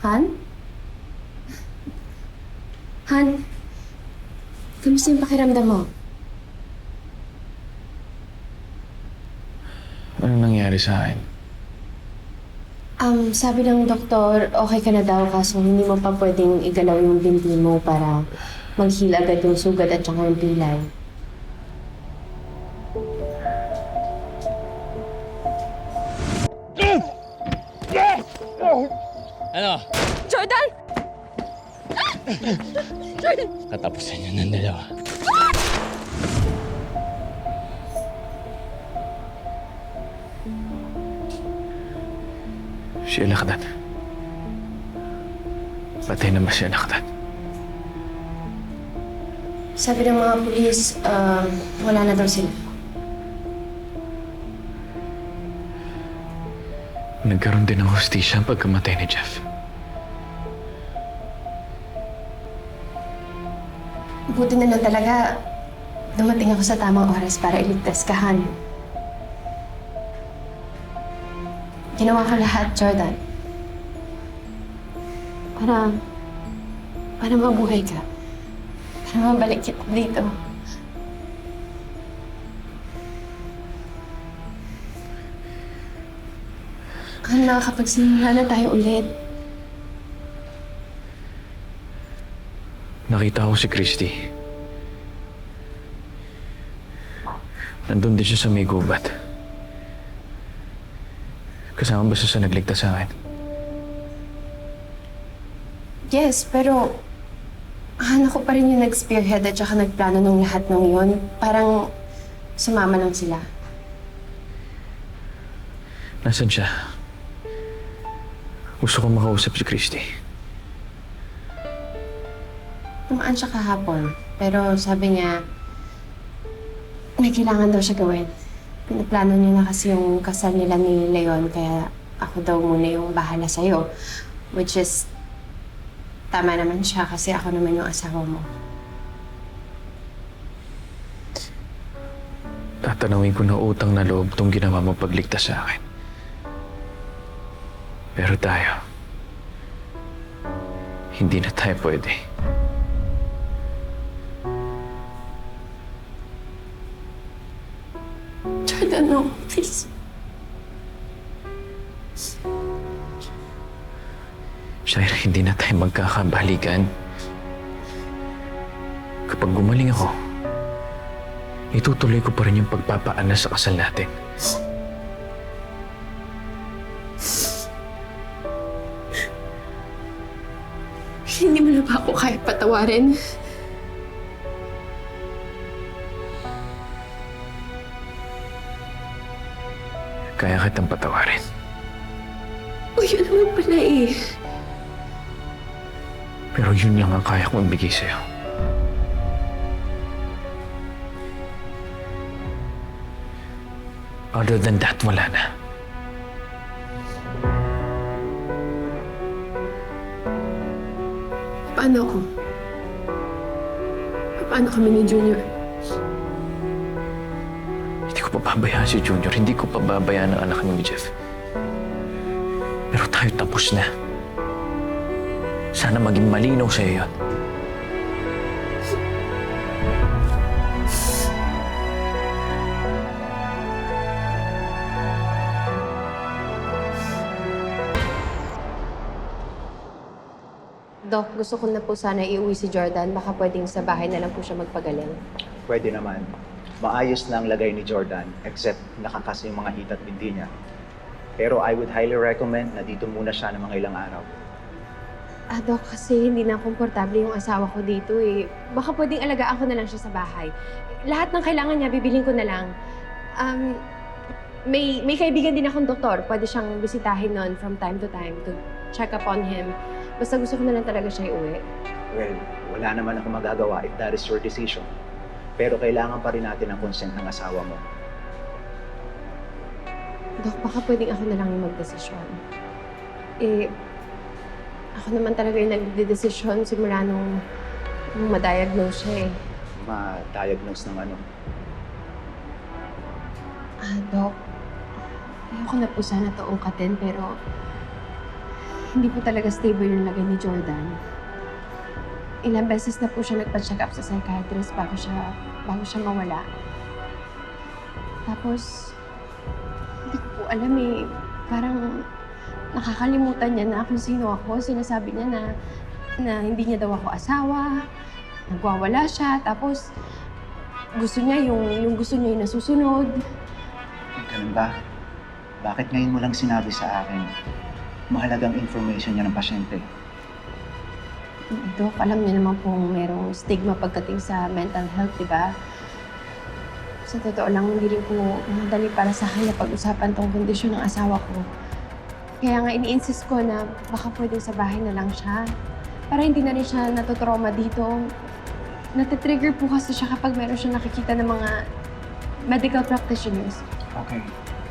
Han? Han? Kamusta yung pakiramdam mo? Anong nangyari sa akin? Sabi ng doktor, okay ka na daw kaso hindi mo pa pwedeng igalaw yung binti mo para mag-heal agad yung sugat at saka yung pilay. Ano? Jordan! Jordan! Katapusan niyo ng dalawa. Si Alakdan. Patay na ba si Alakdan? Sabi ng mga pulis, wala na daw sila. Nagkaroon din ng hustisya ang pagkamatay ni Jeff. Buti na lang talaga dumating ako sa tamang oras para iligtas ka, Han. Ginawa ko lahat, Jordan. Para mabuhay ka. Para mabalik kita dito. Han, makakapagsimula na tayo ulit. Nakita ko si Christy. Nandun din siya sa may gubat. Kasama ba siya sa nagligtas sa akin? Yes, pero ako pa rin yung nag-spearhead at saka nagplano ng lahat ng yon. Parang sumama lang sila. Nasaan siya? Gusto kong makausap si Christy. Tumaan siya kahapon, pero sabi niya, may kailangan daw siya gawin. Pinaplano niya na kasi yung kasal nila ni Leon, kaya ako daw muna yung bahala sa'yo. Which is, tama naman siya kasi ako naman yung asawa mo. Tatanawin ko na utang na loob tong ginawa mo pagligtas sa akin. Pero tayo, hindi na tayo pwede. Jordan, no, please. Shaira, hindi na tayo magkakabalikan. Kapag gumaling ako, itutuloy ko pa rin yung pagpapaana sa kasal natin. Hindi mo na ba ako kaya patawarin? Kaya kitang patawarin. O yun naman pala eh. Pero yun lang ang kaya kong ibigay sa'yo. Other than that, wala na. Paano ako? Paano kami ni Junior? Hindi ko pababayaan si Junior. Hindi ko pababayaan ang anak ni Jeff. Pero tayo tapos na. Sana maging malinaw sa'yo yun. Doc, gusto ko na po sana iuwi si Jordan. Baka pwedeng sa bahay na lang po siya magpagaling. Pwede naman. Maayos na ang lagay ni Jordan, except nakakas yung mga hita at binti niya. Pero I would highly recommend na dito muna siya ng mga ilang araw. Doc, kasi hindi na komportable yung asawa ko dito eh. Baka pwedeng alagaan ko na lang siya sa bahay. Lahat ng kailangan niya, bibilhin ko na lang. May kaibigan din akong doktor. Pwede siyang bisitahin nun from time to time to check up on him. Basta gusto ko na lang talaga siya iuwi. Well, wala naman ako magagawa if that is your decision. Pero kailangan pa rin natin ang consent ng asawa mo. Dok, baka pwedeng ako na lang yung magdesisyon. Ako naman talaga yung nagdedesisyon simula nung ma-diagnose siya eh. Ma-diagnose ng ano? Dok, ayoko na po sana to ungkatin pero hindi po talaga stable yung lagay ni Jordan. Ilang beses na po siya nagpa-check up sa psychiatrist bago siya mawala. Tapos, hindi ko po alam eh. Parang nakakalimutan niya na kung sino ako. Sinasabi niya na hindi niya daw ako asawa. Nagwawala siya. Tapos, gusto niya yung nasusunod. Ganun ba? Bakit ngayon mo lang sinabi sa akin mahalagang information niya ng pasyente? Dok, alam niyo naman pong merong stigma pagdating sa mental health, di ba? Sa totoo lang, hindi rin po madali para sa akin na pag-usapan tong kondisyon ng asawa ko. Kaya nga ini-insist ko na baka pwedeng sa bahay na lang siya. Para hindi na rin siya natutrauma dito. Natitrigger po kasi siya kapag meron siya nakikita ng mga medical practitioners. Okay,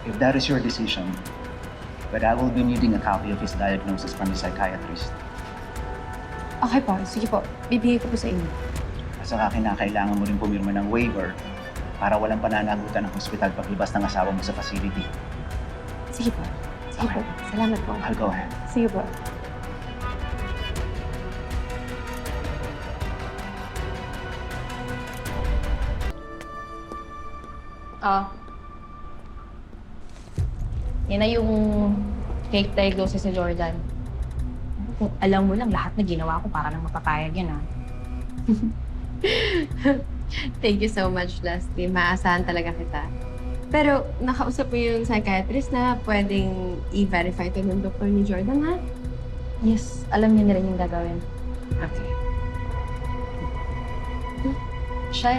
if that is your decision, but I will be needing a copy of his diagnosis from the psychiatrist. Okay po, sige po. Bibigay ko po sa inyo. At saka kinakailangan mo rin pumirma ng waiver para walang pananagutan ng hospital paglabas ng asawa mo sa facility. Sige po. Sige po. Salamat po. I'll go ahead. Sige po. Yan na yung fake diagnosis ni Jordan. Kung alam mo lang lahat na ginawa ko para lang mapapayag yan, ah. Thank you so much, Leslie. Maasahan talaga kita. Pero nakausap mo yung psychiatrist na pwedeng i-verify ito ng doktor ni Jordan, ha? Yes, alam niya na rin yung gagawin. Okay. Shy.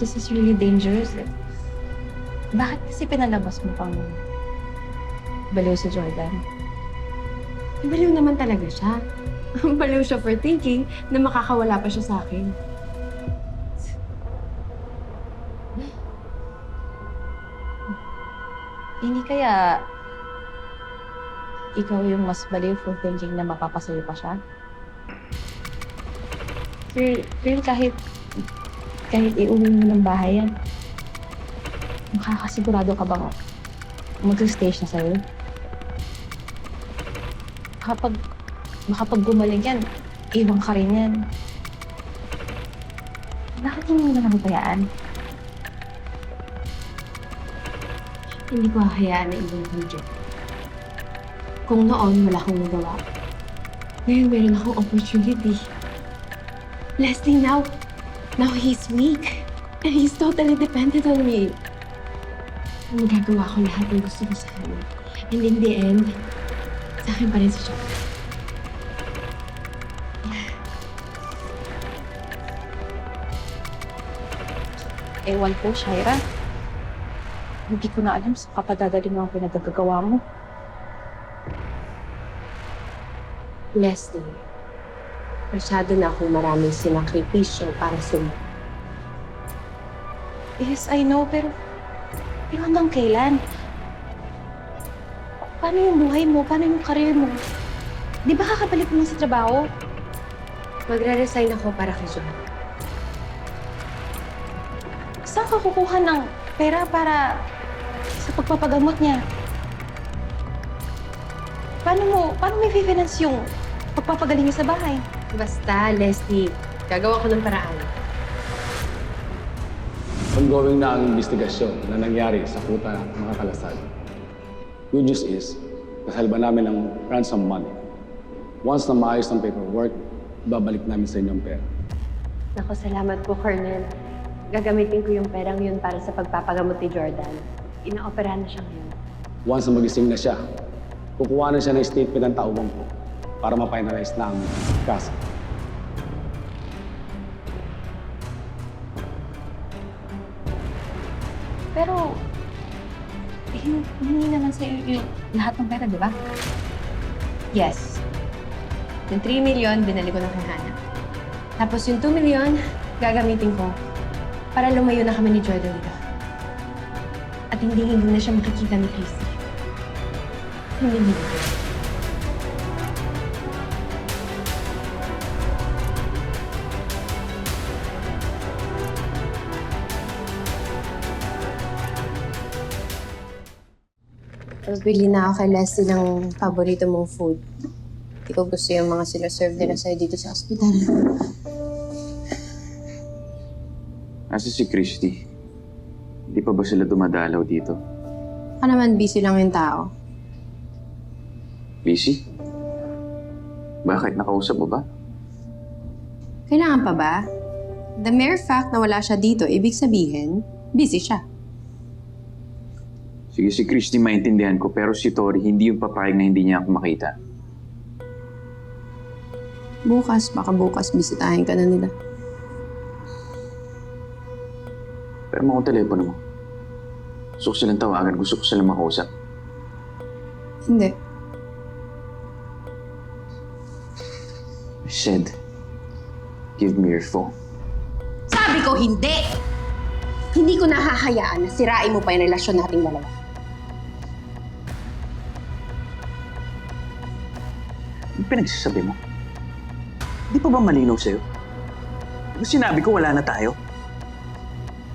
This is really dangerous. Bakit kasi pinalabas mo pang baliw si Jordan? Baliw naman talaga siya. Baliw siya for thinking na makakawala pa siya sa akin. Hindi kaya ikaw yung mas baliw for thinking na mapapasayo pa siya? Real, kahit iuwi mo ng bahay yan, makakasigurado ka bang mag-stay siya sa'yo? Makapag gumaling yan, iwan ka rin yan. Bakit hindi mo na nabayaan? Hindi ko hahayaan na ibang video. Kung noon, wala akong nagawa. Ngayon, meron akong opportunity. Leslie, now he's weak. And he's totally dependent on me. Magagawa ko lahat ng gusto ko sa kanya. And in the end, sa akin pa rin si Jordan. Ewan ko, Shaira. Hindi ko na alam sa kapadadali mo ang pinagagagawa mo. Leslie, masyado na akong maraming sinakripisyo para sa iyo. Yes, I know, pero hanggang kailan? Paano yung buhay mo? Paano yung career mo? Di ba kakabalik mo sa trabaho? Magre-resign ako para kay John. Saan ka kukuha ng pera para sa pagpapagamot niya? Paano may finance yung pagpapagaling niya sa bahay? Basta, Leslie, gagawa ko ng paraan. Ongoing na ang investigasyon na nangyari sa kuta ng mga kalasal. Good news is, nasalba namin ng ransom money. Once na maayos ang paperwork, babalik namin sa inyong pera. Naku, salamat po, Colonel. Gagamitin ko yung perang yun para sa pagpapagamot ni Jordan. Ina-operahan na siya ngayon. Once na magising na siya, kukuha na siya ng statement ng tauhan ko para ma-finalize na ang kaso. Pero, hindi naman sa'yo yung lahat ng pera, di ba? Yes. Yung 3 million, binalik ko na kay Hannah. Tapos yung 2 million, gagamitin ko para lumayo na kami ni Jordan dito. At hindi na siya makikita ni Christy. Hindi. Pabili na ako kay Leslie ng paborito mong food. Hindi ko gusto yung mga sila-serve nila sa'yo dito sa ospital. Asa si Christy? Hindi pa ba sila dumadalaw dito? Baka naman busy lang yung tao. Busy? Bakit? Nakausap mo ba? Kailangan pa ba? The mere fact na wala siya dito, ibig sabihin, busy siya. Sige, si Christy maintindihan ko, pero si Tori hindi yung papayag na hindi niya ako makita. Baka bukas, bisitahin ka na nila. Pero mo akong telepono mo. Gusto ko silang tawagan, gusto ko silang makausap. Hindi. I said, give me your phone. Sabi ko hindi! Hindi ko nahahayaan na sirain mo pa yung relasyon nating dalawa. Ano pinagsasabi mo? Di pa ba malinaw sa'yo? Ano sinabi ko wala na tayo?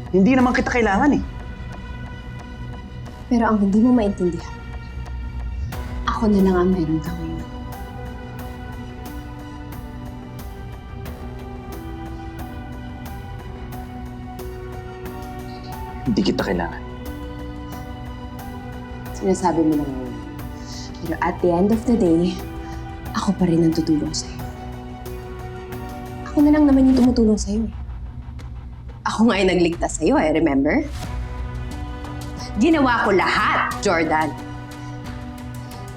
Hindi naman kita kailangan eh. Pero ang hindi mo maintindihan, ako na lang ang meron ka ngayon. Hindi kita kailangan. Sinasabi mo lang ngayon. Pero at the end of the day, ako pa rin ang tutulong sa'yo. Ako na lang naman yung tumutulong sa'yo eh. Ako nga yung nagligtas sa'yo eh, remember? Ginawa ko lahat, Jordan.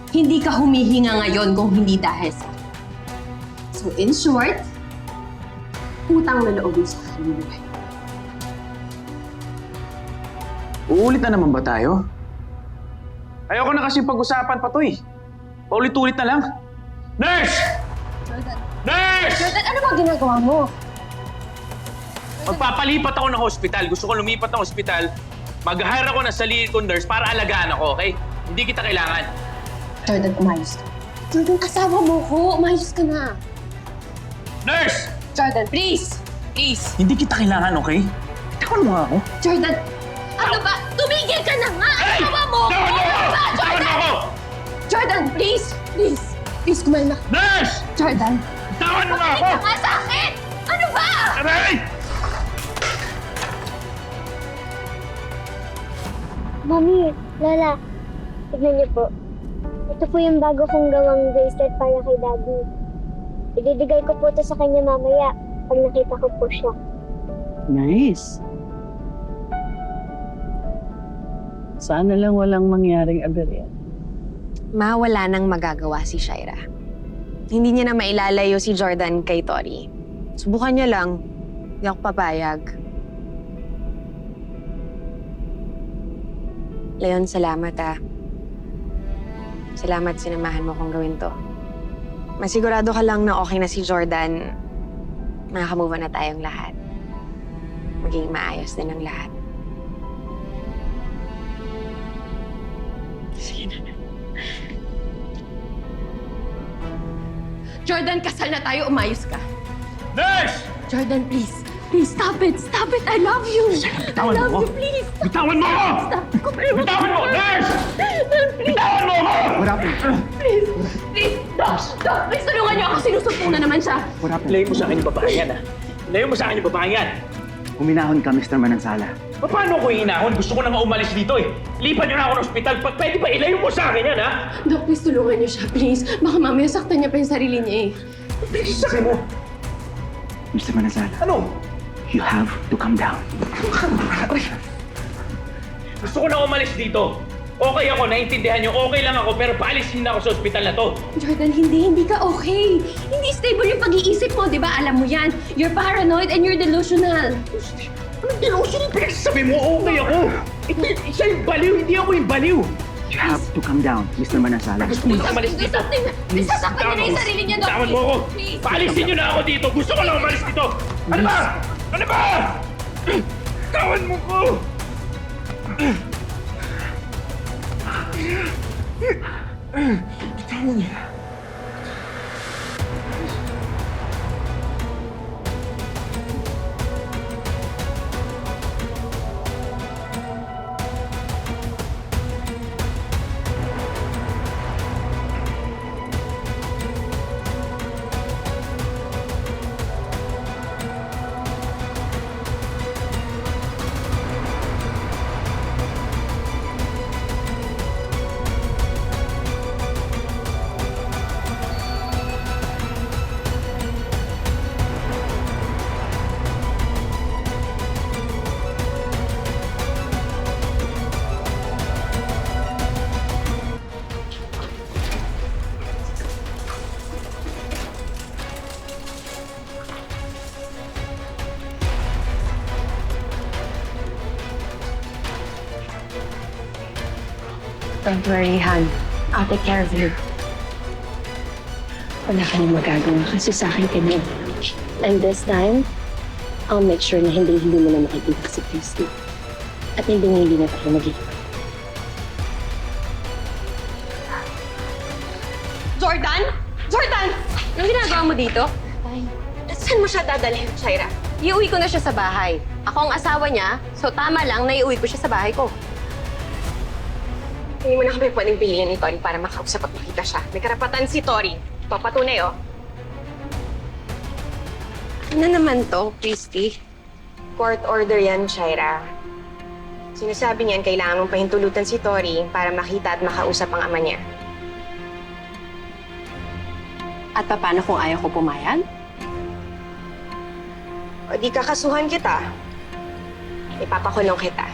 Hindi ka humihinga ngayon kung hindi dahil sa akin. So in short, utang na loob mo sa akin yung buhay. Uulit na naman ba tayo? Ayoko na kasi pag-usapan pa to eh. Paulit-ulit na lang. Nurse! Jordan! Nurse! Jordan, ano ba ginagawa mo? Magpapalipat ako ng hospital. Gusto ko lumipat ng hospital. Mag-hire ako ng sarili kong nurse para alagaan ako, okay? Hindi kita kailangan. Jordan, umayos ka. Jordan, asawa mo ko. Umayos ka na. Nurse! Jordan, please! Please! Hindi kita kailangan, okay? Tawan mo nga ako. Jordan! Ano ba? Tumigil ka na nga! Asawa mo ko! Tawan mo ako! Ano ba, Tawan mo Jordan? ako! Jordan, please! Please! Please, kumalma. Nurse! Jordan! Tawan mo nga ako! Pakinig ka nga sa akin! Ano ba? Aray! Mami, Lola, tignan niyo po. Ito po yung bago kong gawang bracelet para kay Daddy. Ibibigay ko po ito sa kanya mamaya pag nakita ko po siya. Nice. Sana lang walang mangyaring aberya. Ma, wala nang magagawa si Shaira. Hindi niya na mailalayo si Jordan kay Tori. Subukan niya lang. Hindi ako papayag. Leon, salamat ah. Salamat sinamahan mo kong gawin to. Masigurado ka lang na okay na si Jordan. Makakamove on na tayong lahat. Maging maayos din ang lahat. Sige na. Jordan, kasal na tayo. Umayos ka. Nurse! Jordan, please. Please, stop it. Stop it. I love you. bitawan I love mo you, ako. please. Bitawan mo ako! Stop. Bitawan mo! Nurse! Bitawan mo ako! Please. Please. Doc. Doc, please tulungan niyo ako. Sinusumpo na naman siya. Ilayin mo sa akin yung babae yan, ha? Ilayin mo sa akin yung babae yan. Huminahon ka, Mr. Manansala. Paano ko hinahon? Gusto ko na nga umalis dito eh. Lipat niyo na ako ng ospital. Pwede ba ilayin mo sa akin yan, ha? Doc, please tulungan niyo siya. Please. Baka mamaya saktan niya pa yung sarili niya eh. Sabi mo. Mr. Manansala, Ano? you have to calm down. Gusto ko na umalis dito. Okay ako, naiintindihan niyo. Okay lang ako, pero paalisin na ako sa ospital na to. Jordan, hindi ka okay. Hindi stable yung pag-iisip mo, di ba? Alam mo yan. You're paranoid and you're delusional. Anong delusion yung pinagsasabi mo? Okay ako. Siya yung baliw, hindi ako yung baliw. You have to calm down, Mr. Manansala. Gusto ko na umalis Do dito. something. Sasaktan niya na yung sarili niya, Doc. Bitawan mo ako. Please. Paalisin niyo na ako dito. Gusto ko lang umalis dito. Ano ba? Ano ba? Tawan mo ko. Bitawan niyo. Don't worry, Han. I'll take care of you. Wala ka nang magagawa kasi sa akin ka niya. And this time, I'll make sure na hindi mo na makikita si Christy. At hindi na tayo magiging. Jordan? Jordan! Anong ginagawa mo dito? Saan mo siya dadalhin, Shaira? Iuwi ko na siya sa bahay. Ako ang asawa niya, so tama lang na iuwi ko siya sa bahay ko. Hindi mo na kami pwedeng piliin ni Tori para makausap at makita siya. May karapatan si Tori. Papatunay, oh. Ano naman to, Christy? Court order yan, Shaira. Sinasabi niyan, kailangan mong pahintulutan si Tori para makita at makausap ang ama niya. At paano kung ayaw ko pumayag? O di kakasuhan kita. Ipapakulong kita.